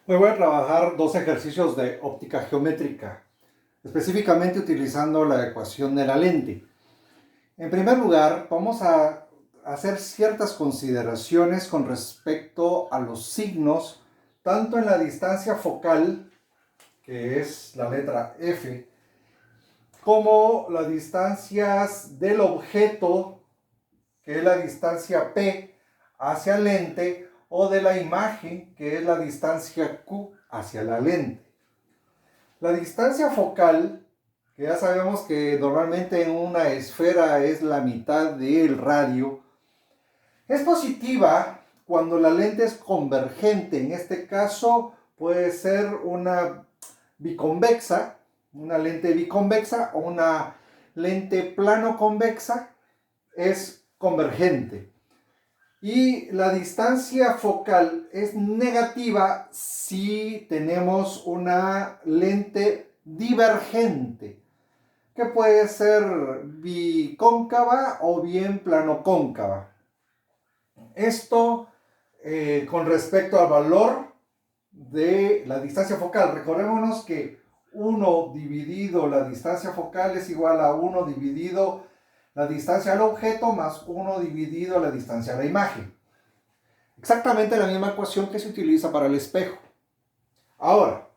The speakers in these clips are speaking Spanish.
Hoy voy a trabajar dos ejercicios de óptica geométrica, específicamente utilizando la ecuación de la lente. En primer lugar, vamos a hacer ciertas consideraciones con respecto a los signos, tanto en la distancia focal, que es la letra F, como las distancias del objeto, que es la distancia P hacia lente, o de la imagen, que es la distancia Q hacia la lente. La distancia focal, que ya sabemos que normalmente en una esfera es la mitad del radio, es positiva cuando la lente es convergente. En este caso puede ser una biconvexa, una lente biconvexa o una lente plano convexa, es convergente. Y la distancia focal es negativa si tenemos una lente divergente, que puede ser bicóncava o bien planocóncava. Esto con respecto al valor de la distancia focal. Recordémonos que 1 dividido la distancia focal es igual a 1 dividido la distancia al objeto más 1 dividido la distancia a la imagen. Exactamente la misma ecuación que se utiliza para el espejo. Ahora,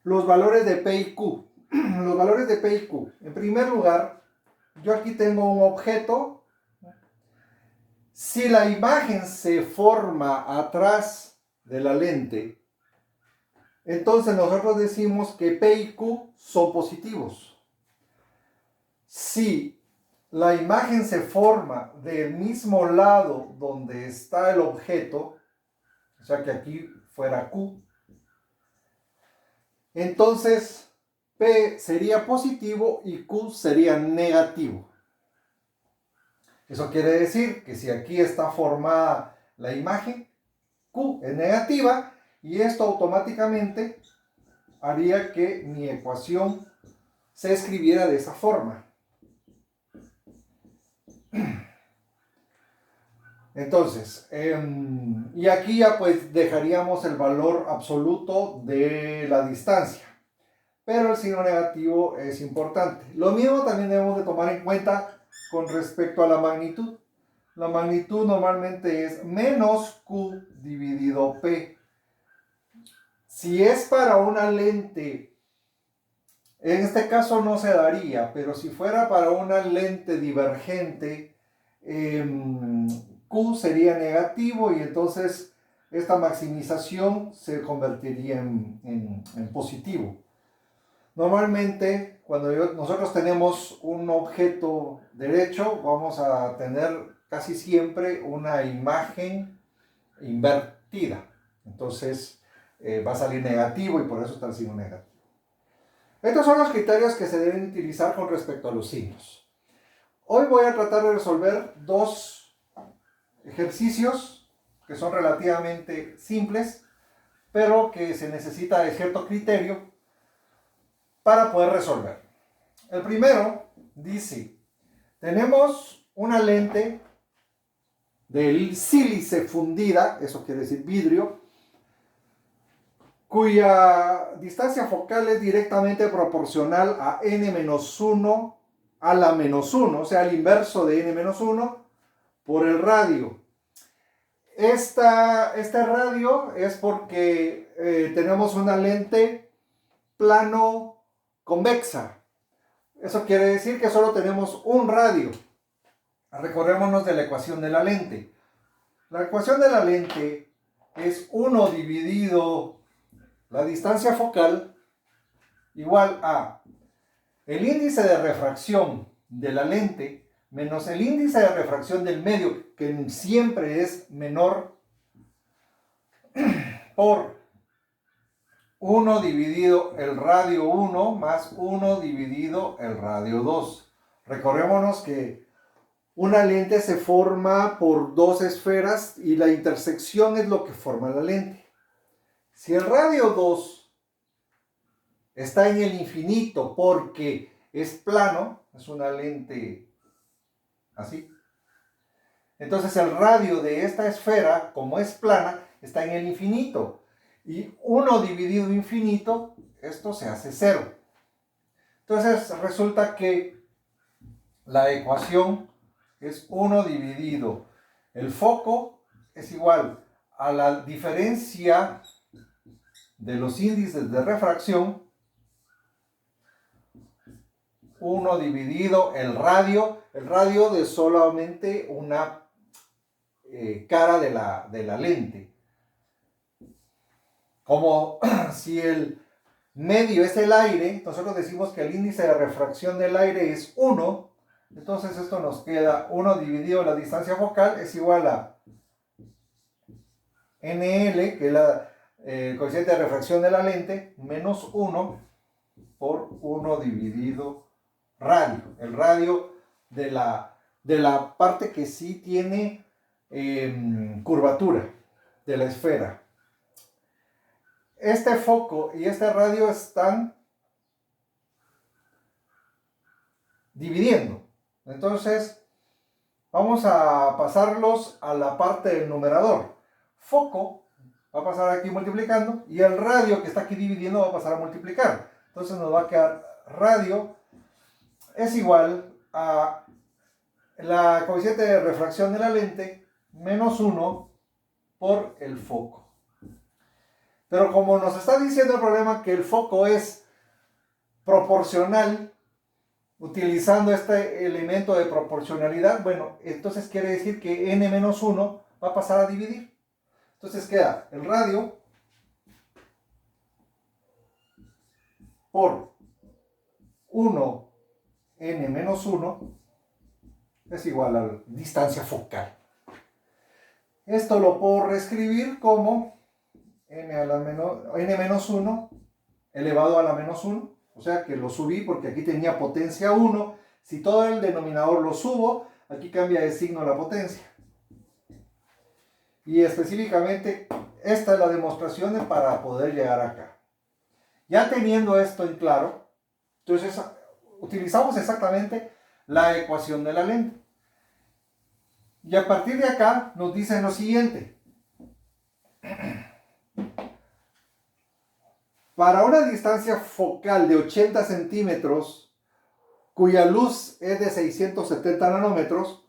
los valores de P y Q. Los valores de P y Q. En primer lugar, yo aquí tengo un objeto. Si la imagen se forma atrás de la lente, entonces nosotros decimos que P y Q son positivos. Si la imagen se forma del mismo lado donde está el objeto, o sea que aquí fuera Q, entonces P sería positivo y Q sería negativo. Eso quiere decir que si aquí está formada la imagen, Q es negativa y esto automáticamente haría que mi ecuación se escribiera de esa forma. Entonces, y aquí ya pues dejaríamos el valor absoluto de la distancia, pero el signo negativo es importante. Lo mismo también debemos de tomar en cuenta con respecto a la magnitud. La magnitud normalmente es menos Q dividido P. Si es para una lente, en este caso no se daría, pero si fuera para una lente divergente, Q sería negativo y entonces esta maximización se convertiría en positivo. Normalmente, cuando nosotros tenemos un objeto derecho, vamos a tener casi siempre una imagen invertida. Entonces, va a salir negativo y por eso está el signo negativo. Estos son los criterios que se deben utilizar con respecto a los signos. Hoy voy a tratar de resolver dos ejercicios que son relativamente simples, pero que se necesita de cierto criterio para poder resolver. El primero dice, tenemos una lente de sílice fundida, eso quiere decir vidrio, cuya distancia focal es directamente proporcional a n-1 a la menos 1, o sea, el inverso de n-1 por el radio. Este radio es porque tenemos una lente plano convexa. Eso quiere decir que solo tenemos un radio. Recordémonos de la ecuación de la lente. La ecuación de la lente es 1 dividido la distancia focal igual a el índice de refracción de la lente menos el índice de refracción del medio, que siempre es menor, por 1 dividido el radio 1 más 1 dividido el radio 2. Recordémonos que una lente se forma por dos esferas y la intersección es lo que forma la lente. Si el radio 2 está en el infinito porque es plano, es una lente así, entonces el radio de esta esfera, como es plana, está en el infinito. Y 1 dividido infinito, esto se hace 0. Entonces resulta que la ecuación es 1 dividido el foco es igual a la diferencia de los índices de refracción, 1 dividido el radio de solamente una cara de la lente. Como si el medio es el aire, nosotros decimos que el índice de refracción del aire es 1, entonces esto nos queda 1 dividido la distancia focal es igual a NL, que es el coeficiente de refracción de la lente, menos 1 por 1 dividido radio. El radio de la parte que sí tiene curvatura de la esfera. Este foco y este radio están dividiendo. Entonces, vamos a pasarlos a la parte del numerador. Foco va a pasar aquí multiplicando y el radio que está aquí dividiendo va a pasar a multiplicar. Entonces nos va a quedar radio es igual a la coeficiente de refracción de la lente menos 1 por el foco. Pero como nos está diciendo el problema que el foco es proporcional, utilizando este elemento de proporcionalidad, bueno, entonces quiere decir que n menos 1 va a pasar a dividir. Entonces queda el radio por 1 n menos 1 es igual a la distancia focal. Esto lo puedo reescribir como n menos 1 elevado a la menos 1. O sea que lo subí porque aquí tenía potencia 1. Si todo el denominador lo subo, aquí cambia de signo la potencia. Y específicamente esta es la demostración para poder llegar acá. Ya teniendo esto en claro, entonces utilizamos exactamente la ecuación de la lente. Y a partir de acá nos dice lo siguiente. Para una distancia focal de 80 centímetros, cuya luz es de 670 nanómetros,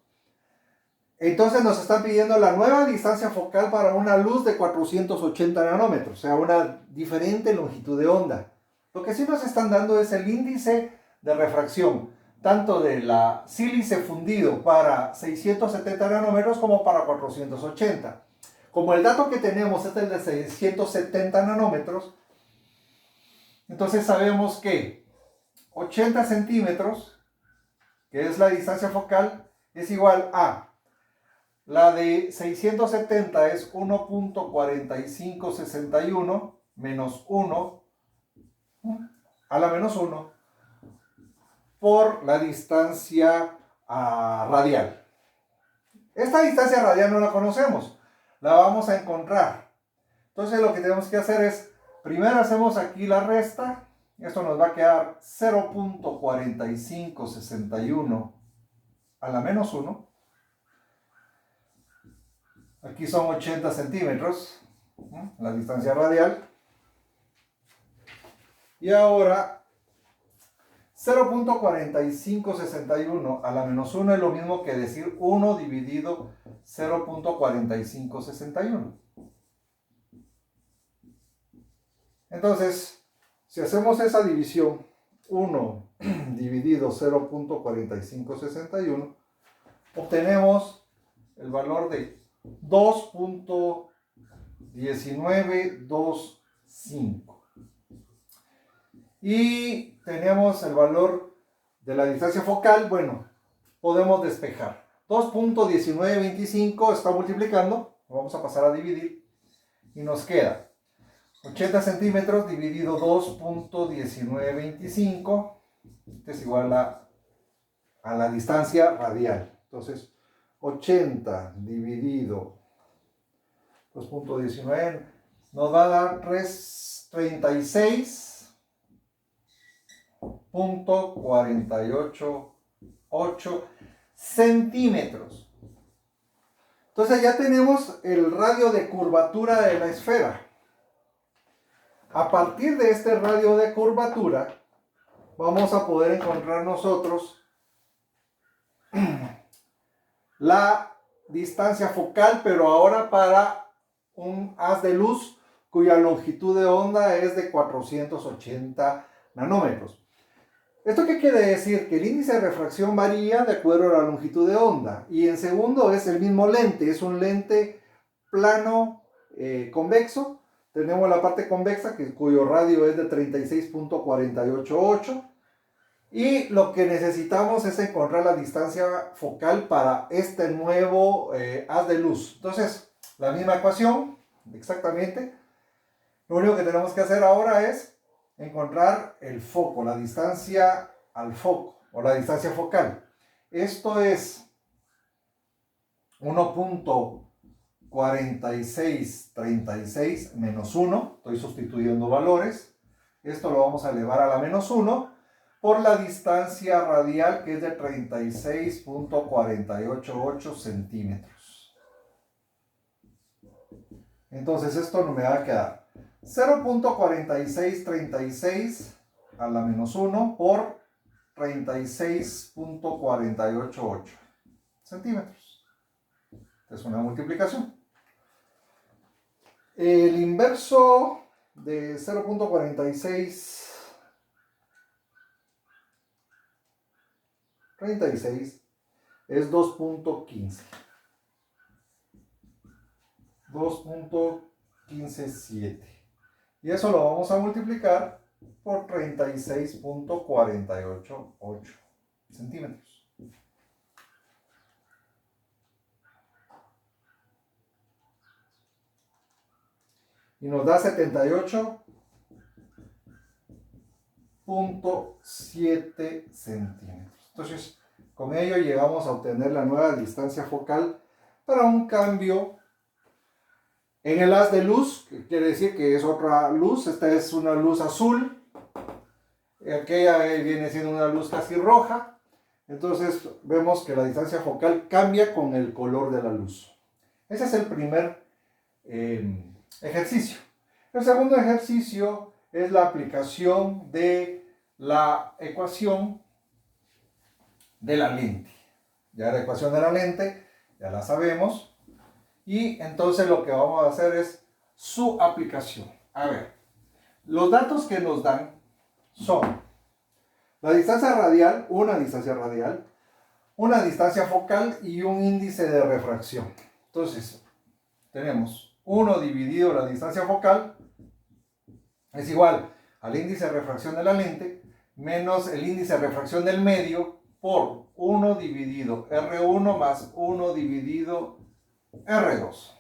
entonces nos están pidiendo la nueva distancia focal para una luz de 480 nanómetros, o sea, una diferente longitud de onda. Lo que sí nos están dando es el índice de refracción, tanto de la sílice fundido para 670 nanómetros como para 480. Como el dato que tenemos es el de 670 nanómetros, entonces sabemos que 80 centímetros, que es la distancia focal, es igual a la de 670 es 1.4561 menos 1 a la menos 1 por la distancia radial. Esta distancia radial no la conocemos, la vamos a encontrar. Entonces lo que tenemos que hacer es, primero hacemos aquí la resta, esto nos va a quedar 0.4561 a la menos 1. Aquí son 80 centímetros, la distancia radial. Y ahora 0.4561 a la menos 1 es lo mismo que decir 1 dividido 0.4561. Entonces, si hacemos esa división, 1 dividido 0.4561, obtenemos el valor de 2.1925. Y tenemos el valor de la distancia focal, bueno, podemos despejar. 2.1925 está multiplicando, vamos a pasar a dividir, y nos queda 80 centímetros dividido 2.1925, es igual a la distancia radial. Entonces, 80 dividido 2.19 nos va a dar 36.488 centímetros. Entonces ya tenemos el radio de curvatura de la esfera. A partir de este radio de curvatura, vamos a poder encontrar nosotros la distancia focal, pero ahora para un haz de luz cuya longitud de onda es de 480 nanómetros. ¿Esto qué quiere decir? Que el índice de refracción varía de acuerdo a la longitud de onda. Y en segundo es el mismo lente, es un lente plano convexo. Tenemos la parte convexa cuyo radio es de 36.488. Y lo que necesitamos es encontrar la distancia focal para este nuevo haz de luz. Entonces, la misma ecuación, exactamente. Lo único que tenemos que hacer ahora es encontrar el foco, la distancia al foco o la distancia focal. Esto es 1.4636 menos 1. Estoy sustituyendo valores. Esto lo vamos a elevar a la menos 1 por la distancia radial, que es de 36.488 centímetros. Entonces esto me va a quedar 0.4636 a la menos 1 por 36.488 centímetros. Es una multiplicación. El inverso de 0.4636 es 2.15. 2.157. Y eso lo vamos a multiplicar por 36.488 centímetros. Y nos da 78.7 centímetros. Entonces, con ello llegamos a obtener la nueva distancia focal para un cambio en el haz de luz, que quiere decir que es otra luz. Esta es una luz azul. Aquella viene siendo una luz casi roja. Entonces vemos que la distancia focal cambia con el color de la luz. Ese es el primer ejercicio. El segundo ejercicio es la aplicación de la ecuación de la lente. Ya la ecuación de la lente ya la sabemos. Y entonces lo que vamos a hacer es su aplicación. A ver, los datos que nos dan son la distancia radial, una distancia focal y un índice de refracción. Entonces, tenemos 1 dividido la distancia focal es igual al índice de refracción de la lente menos el índice de refracción del medio por 1 dividido R1 más 1 dividido R2.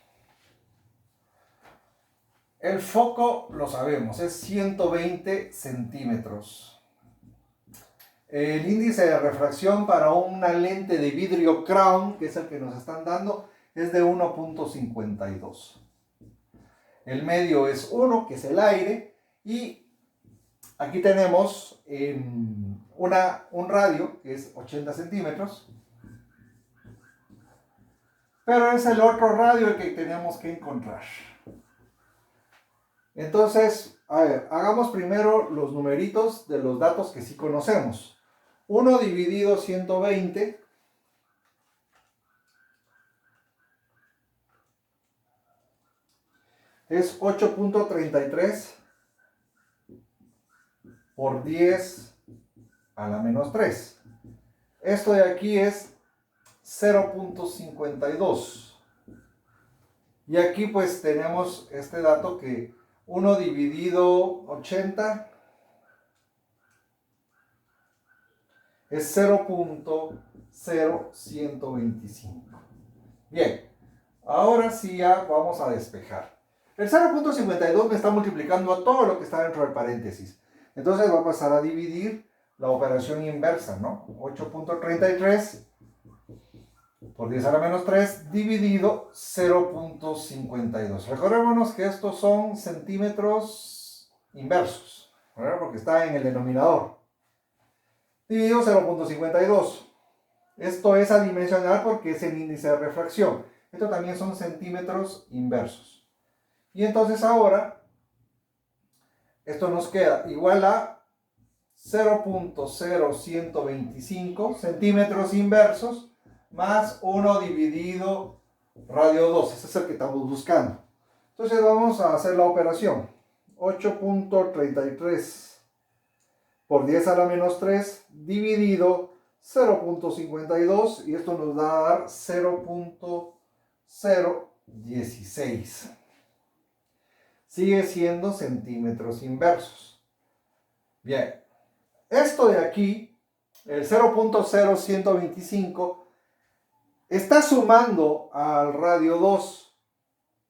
El foco, lo sabemos, es 120 centímetros. El índice de refracción para una lente de vidrio crown, que es el que nos están dando, es de 1.52. El medio es 1, que es el aire, y aquí tenemos un radio, que es 80 centímetros. Pero es el otro radio el que tenemos que encontrar. Entonces, a ver, hagamos primero los numeritos de los datos que sí conocemos. 1 dividido 120 es 8.33 por 10 a la menos 3. Esto de aquí es 0.52. Y aquí pues tenemos este dato que 1 dividido 80 es 0.0125. Bien, ahora sí ya vamos a despejar. El 0.52 me está multiplicando a todo lo que está dentro del paréntesis. Entonces va a pasar a dividir la operación inversa, ¿no? 8.33 por 10 a la menos 3 dividido 0.52. Recordémonos que estos son centímetros inversos, ¿verdad? Porque está en el denominador. Dividido 0.52. Esto es adimensional porque es el índice de refracción. Esto también son centímetros inversos. Y entonces ahora Esto nos queda igual a 0.0125 centímetros inversos más 1 dividido radio 2. Ese es el que estamos buscando. Entonces vamos a hacer la operación. 8.33 por 10 a la menos 3 dividido 0.52 y esto nos va a dar 0.016. Sigue siendo centímetros inversos. Bien, esto de aquí, el 0.0125, está sumando al radio 2.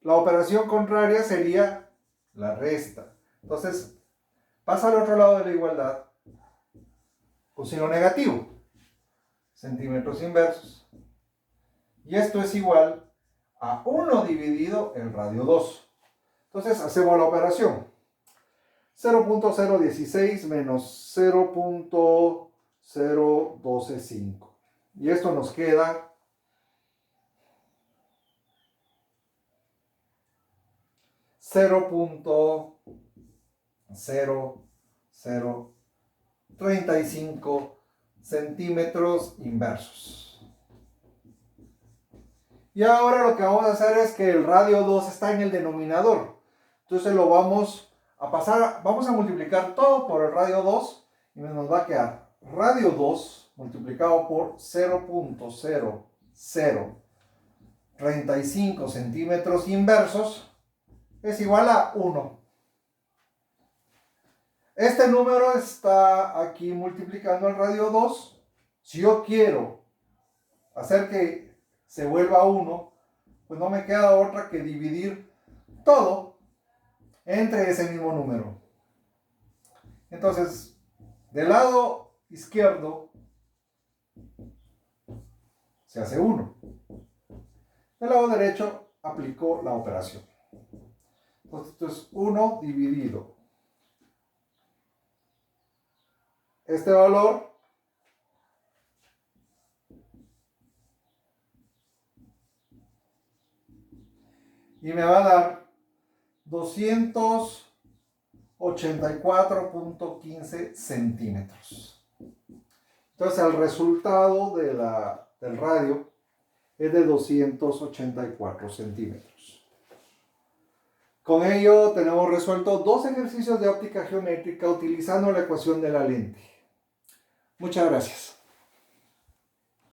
La operación contraria sería la resta. Entonces, pasa al otro lado de la igualdad con signo negativo, centímetros inversos. Y esto es igual a 1 dividido el radio 2. Entonces, hacemos la operación. 0.016 menos 0.0125. Y esto nos queda 0.0035 centímetros inversos. Y ahora lo que vamos a hacer es que el radio 2 está en el denominador. Entonces lo vamos a pasar, vamos a multiplicar todo por el radio 2 y nos va a quedar radio 2 multiplicado por 0.0035 centímetros inversos es igual a 1. Este número está aquí multiplicando el radio 2. Si yo quiero hacer que se vuelva 1, pues no me queda otra que dividir todo entre ese mismo número. Entonces, del lado izquierdo se hace 1. Del lado derecho aplicó la operación. Entonces, esto es 1 dividido este valor y me va a dar 284.15 centímetros. Entonces el resultado del radio es de 284 centímetros. Con ello tenemos resuelto 2 ejercicios de óptica geométrica utilizando la ecuación de la lente. Muchas gracias.